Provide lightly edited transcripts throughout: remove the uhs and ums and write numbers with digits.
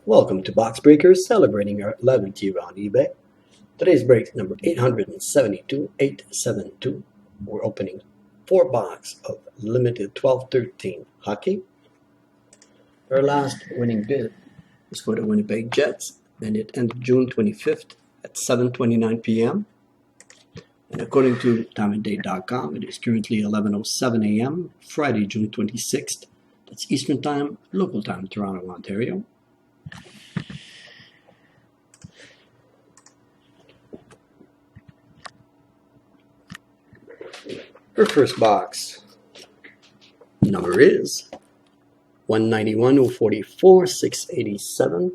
Welcome to Box Breakers, celebrating our 11th year on eBay. Today's break is number 872. We're opening 4 box of limited 12-13 hockey. Our last winning bid was for the Winnipeg Jets, and it ended June 25th at 7:29 p.m. And according to timeanddate.com, it is currently 11:07 a.m. Friday, June 26th. That's Eastern Time, local time, Toronto, Ontario. Our first box number is 191-044-687.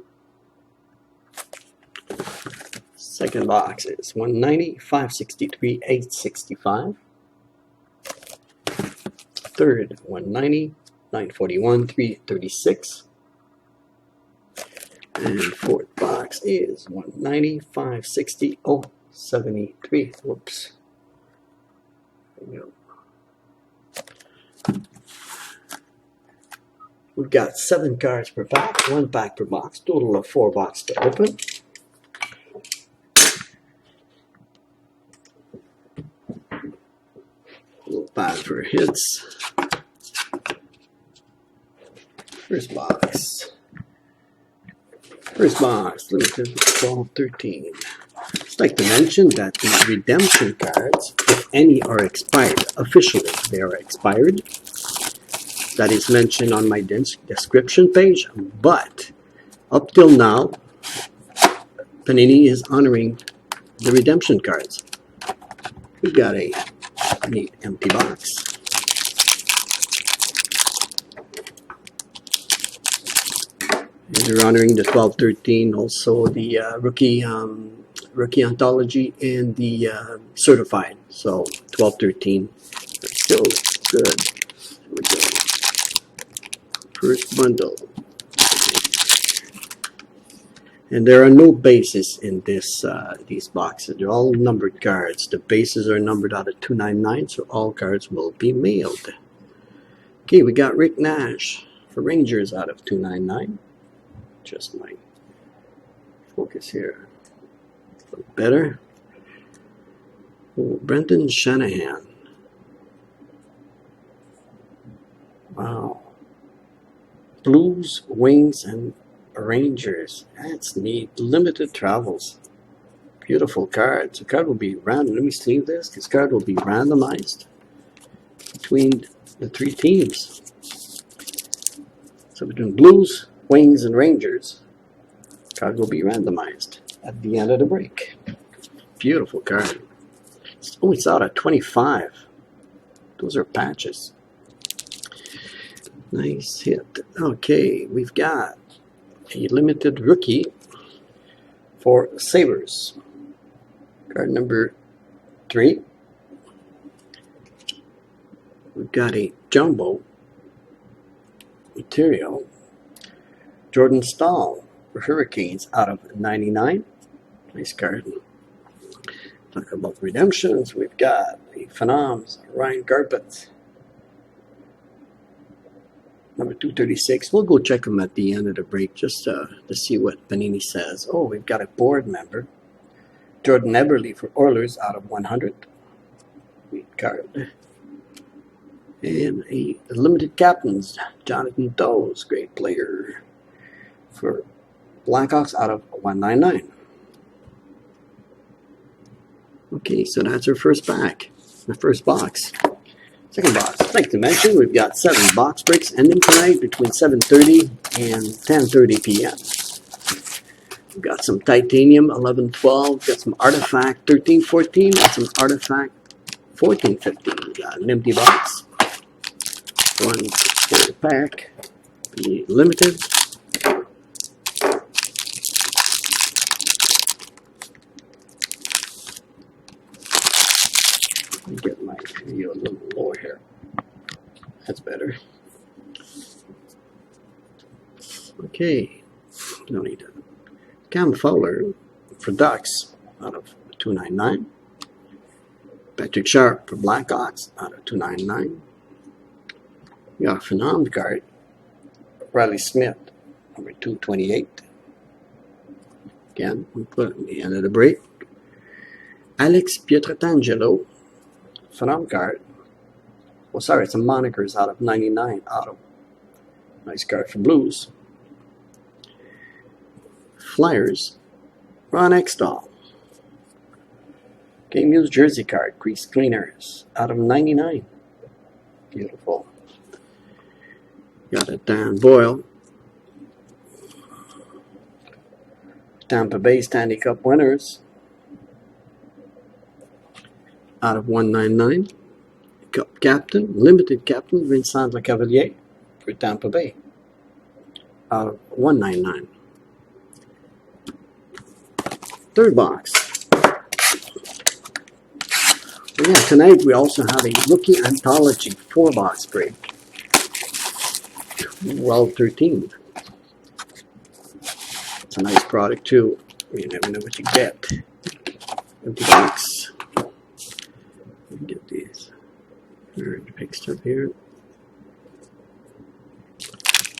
Second box is 190-563-865. Third, 190-941-336. And fourth box is 190-560-073. Whoops. There we go. We've got 7 cards per pack, 1 pack per box, total of 4 boxes to open. A little pad for hits. First box, limited 12-13. I'd like to mention that the redemption cards, if any, are expired. Officially, they are expired. That is mentioned on my description page, but up till now, Panini is honoring the redemption cards. We've got a neat empty box. And they're honoring the 12-13, also the rookie anthology and the certified. So 12-13 are still good. Here we go. First bundle. And there are no bases in these boxes. They're all numbered cards. The bases are numbered out of 299, so all cards will be mailed. Okay, we got Rick Nash for Rangers out of 299. Just my focus here. Look better. Oh, Brendan Shanahan. Wow. Blues, Wings, and Rangers. That's neat. Limited travels. Beautiful card. The card will be random. Let me sleeve this. This card will be randomized between the 3 teams. So between Blues, Wings, and Rangers, card will be randomized at the end of the break. Beautiful card. Oh, it's out at 25. Those are patches. Nice hit. Okay, we've got a limited rookie for Sabres. Card number 3. We've got a jumbo material. Jordan Staal for Hurricanes out of 99. Nice card. Talk about redemptions. We've got the Phenoms, Ryan Garbutt. Number 236. We'll go check them at the end of the break just to see what Panini says. Oh, we've got a board member. Jordan Eberle for Oilers out of 100. Sweet card. And a limited captains. Jonathan Toews, great player, for Blackhawks out of 199. Okay, so that's our first pack. The first box. Second box. I'd like to mention we've got 7 box breaks ending tonight between 7:30 and 10:30 p.m. We've got some Titanium 11-12, got some Artifact 13-14, and some Artifact 14-15. We got an empty box. 1 for pack. Be limited. Let me get my video a little lower here. That's better. Okay. No need to. Cam Fowler for Ducks out of 299. Patrick Sharp for Blackhawks out of 299. We got a Phenoms card. Riley Smith, number 228. Again, we put at the end of the break. Alex Pietrangelo, phenom card. Well, sorry, it's a monikers out of 99 auto. Nice card for Blues. Flyers, Ron Extall. Game used jersey card, crease cleaners out of 99. Beautiful. Got a Dan Boyle. Tampa Bay Stanley Cup winners out of 199. Cup captain, limited captain, Vincent Lecavalier for Tampa Bay out of 199. Third box. Yeah, tonight we also have a rookie anthology 4-box break. 12/13. It's a nice product too. You never know what you get. Empty box. Let me get these. Here's the big stuff here.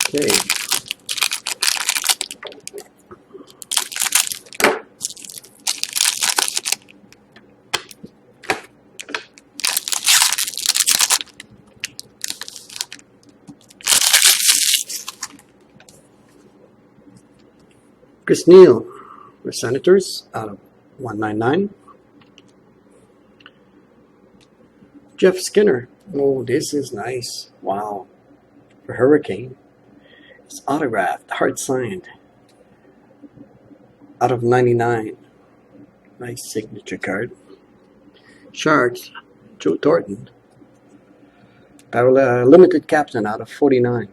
Okay. Chris Neal for Senators out of 199. Jeff Skinner. Oh, this is nice. Wow. For Hurricane. It's autographed, hard signed. Out of 99. Nice signature card. Sharks. Joe Thornton. Limited captain out of 49.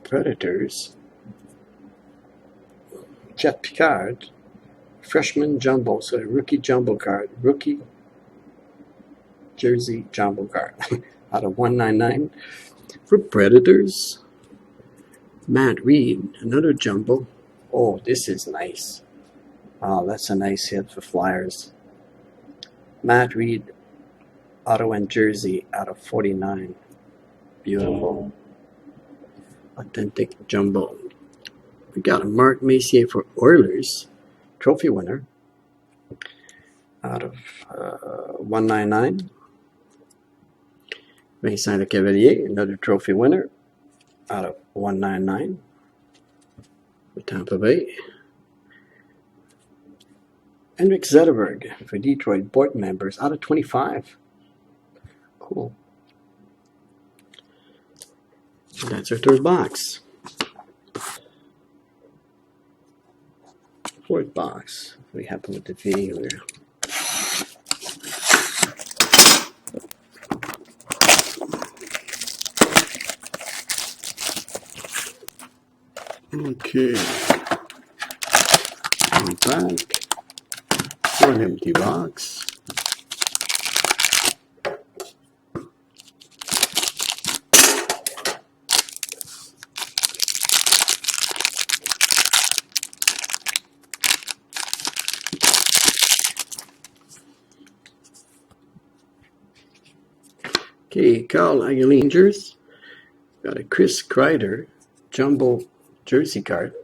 Predators, Jet Picard, freshman jumbo, so a rookie jumbo card, rookie jersey jumbo card out of 199. For Predators, Matt Reed, another jumbo. Oh, this is nice. Oh, that's a nice hit for Flyers. Matt Reed, auto and jersey out of 49. Beautiful. Authentic jumbo. We got a Mark Messier for Oilers, trophy winner, out of 199. Vincent Lecavalier, another trophy winner, out of 199 for Tampa Bay. Henrik Zetterberg for Detroit, board members, out of 25. Cool. That's our third box. Fourth box. We happen with the video here. Okay. One back. One empty box. Okay, Carl Rangers. Got a Chris Kreider jumbo jersey card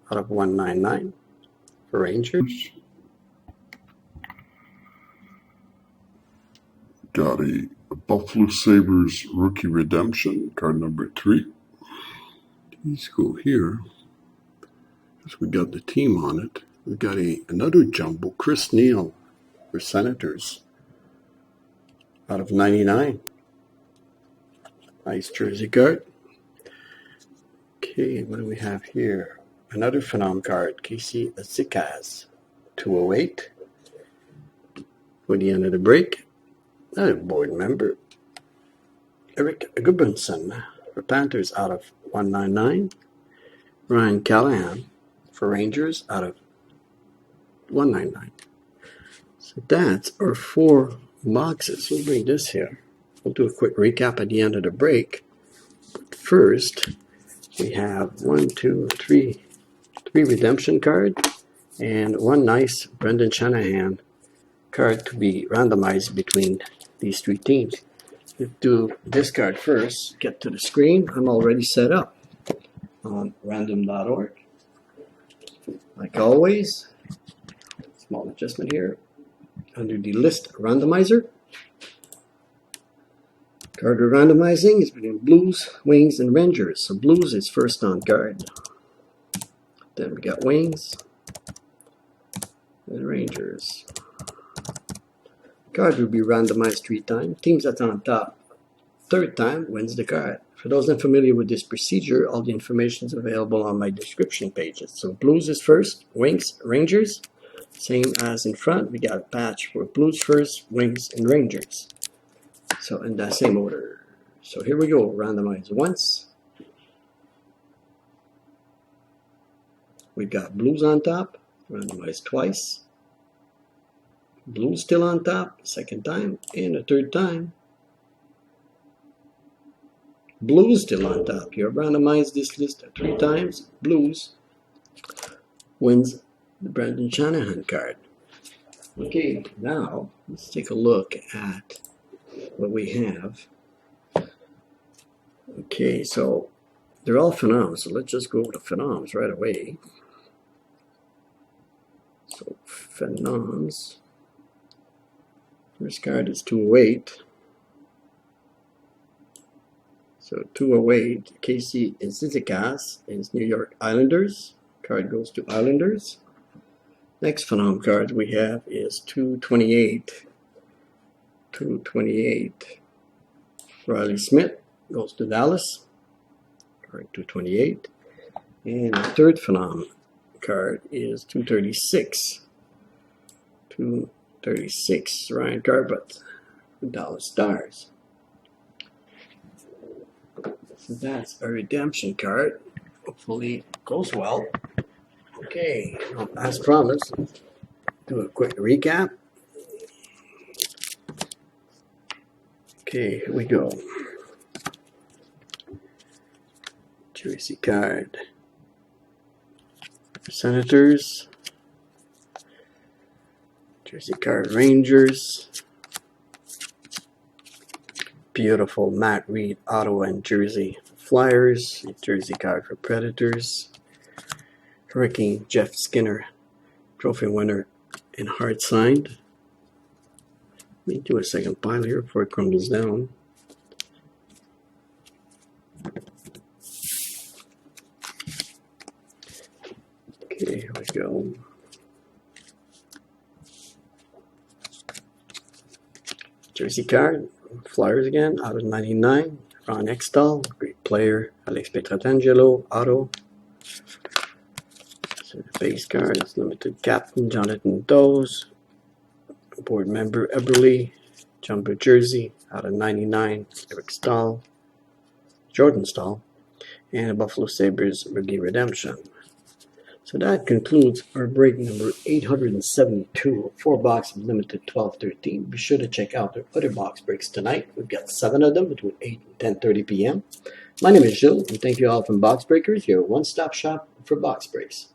out of 199 for Rangers. Got a Buffalo Sabres rookie redemption, card number 3. Let's go here. Because we got the team on it. We got another jumbo, Chris Neal for Senators out of 99. Nice jersey card. Okay, what do we have here? Another phenom card, Casey Zikas, 208. For the end of the break, another board member, Eric Gudbranson for Panthers out of 199. Ryan Callahan for Rangers out of 199. So that's our 4 boxes. We'll bring this here. We'll do a quick recap at the end of the break. But first, we have 3 redemption cards and 1 nice Brendan Shanahan card to be randomized between these 3 teams. Let's do this card first. Get to the screen. I'm already set up. on random.org. Like always, small adjustment here. Under the list randomizer, card we're randomizing is between Blues, Wings, and Rangers. So Blues is first on card. Then we got Wings and Rangers. Card will be randomized 3 times. Teams that's on top 3rd time wins the card. For those unfamiliar with this procedure, all the information is available on my description pages. So Blues is first, Wings, Rangers. Same as in front, we got a patch for Blues first, Wings, and Rangers. So in that same order. So here we go, randomize once. We got Blues on top, randomize twice. Blues still on top, 2nd time, and a 3rd time. Blues still on top. You have randomized this list 3 times. Blues wins the Brendan Shanahan card. Okay, now let's take a look at what we have. Okay, so they're all phenoms. So let's just go to phenoms right away. So phenoms. First card is 208. So 208, Casey Cizikas is New York Islanders. Card goes to Islanders. Next phenom card we have is 228. 228. Riley Smith goes to Dallas. Card 228. And the 3rd phenom card is 236. 236, Ryan Garbutt, Dallas Stars. So that's a redemption card. Hopefully it goes well. Okay, as promised, do a quick recap. Okay, here we go. Jersey card. Senators. Jersey card Rangers. Beautiful Matt Reed, Ottawa and Jersey Flyers. Jersey card for Predators. Hurricane Jeff Skinner, trophy winner and hard signed. Let me do a second pile here before it crumbles down. Okay, here we go. Jersey card, Flyers again, out of 99. Ron Extall, great player. Alex Pietrangelo, auto. So the base card is limited captain Jonathan Doze. Board member Eberle. Jumbo jersey, out of 99. Eric Stahl. Jordan Stahl. And a Buffalo Sabres rookie redemption. So that concludes our break number 872 of 4 box of limited 12-13. Be sure to check out the other box breaks tonight. We've got 7 of them between 8 and 10:30 p.m. My name is Gilles, and thank you all from Box Breakers, your one-stop shop for box breaks.